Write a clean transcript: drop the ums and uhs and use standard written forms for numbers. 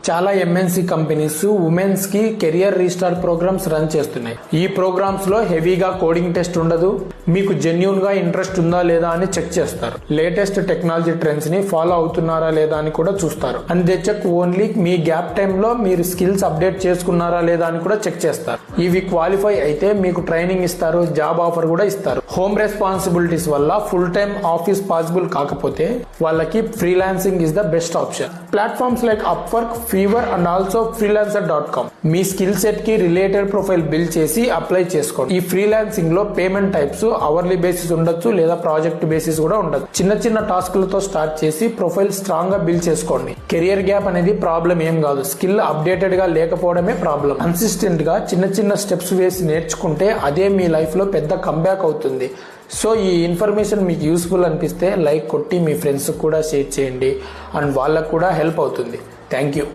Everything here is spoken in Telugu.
చాలా ఎంఎన్సీ కంపెనీస్ ఉమెన్స్ కి కెరియర్ రీస్టార్ట్ ప్రోగ్రామ్స్ రన్ చేస్తున్నాయి. ఈ ప్రోగ్రామ్స్ లో హెవీగా కోడింగ్ టెస్ట్ ఉండదు. మీకు జెన్యూన్ గా ఇంట్రెస్ట్ ఉందా లేదా అని చెక్ చేస్తారు. లేటెస్ట్ టెక్నాలజీ ట్రెండ్స్ ని ఫాలో అవుతున్నారా లేదా అని కూడా చూస్తారు. అండ్ దే చెక్ ఓన్లీ మీ గ్యాప్ టైమ్ లో మీరు స్కిల్స్ అప్డేట్ చేసుకున్నారా లేదా అని కూడా చెక్ చేస్తారు. ఇవి క్వాలిఫై అయితే మీకు ట్రైనింగ్ ఇస్తారు, జాబ్ ఆఫర్ కూడా ఇస్తారు. హోమ్ రెస్పాన్సిబిలిటీస్ వల్ల ఫుల్ టైమ్ ఆఫీస్ పాసిబుల్ కాకపోతే వాళ్ళకి freelancing is the best option. Platforms like Upwork, fever and also freelancer.com me skill set కి రిలేటెడ్ ప్రొఫైల్ బిల్డ్ చేసి అప్లై చేసుకోండి. ఈ ఫ్రీలాన్సింగ్ లో పేమెంట్ టైప్స్ అవర్లీ బేసిస్ ఉండొచ్చు లేదా ప్రాజెక్ట్ బేసిస్ కూడా ఉండదు. చిన్న చిన్న టాస్క్లతో స్టార్ట్ చేసి ప్రొఫైల్ స్ట్రాంగ్ గా బిల్డ్ చేసుకోండి. కెరియర్ గ్యాప్ అనేది ప్రాబ్లం ఏం కాదు, స్కిల్ అప్డేటెడ్ గా లేకపోవడమే ప్రాబ్లం. కన్సిస్టెంట్ గా చిన్న చిన్న స్టెప్స్ వేసి నేర్చుకుంటే అదే మీ లైఫ్ లో పెద్ద కంబ్యాక్ అవుతుంది. సో ఈ ఇన్ఫర్మేషన్ మీకు యూస్ఫుల్ అనిపిస్తే లైక్ కొట్టి మీ ఫ్రెండ్స్ కూడా షేర్ చేయండి అండ్ వాళ్ళకు కూడా హెల్ప్ అవుతుంది. Thank you.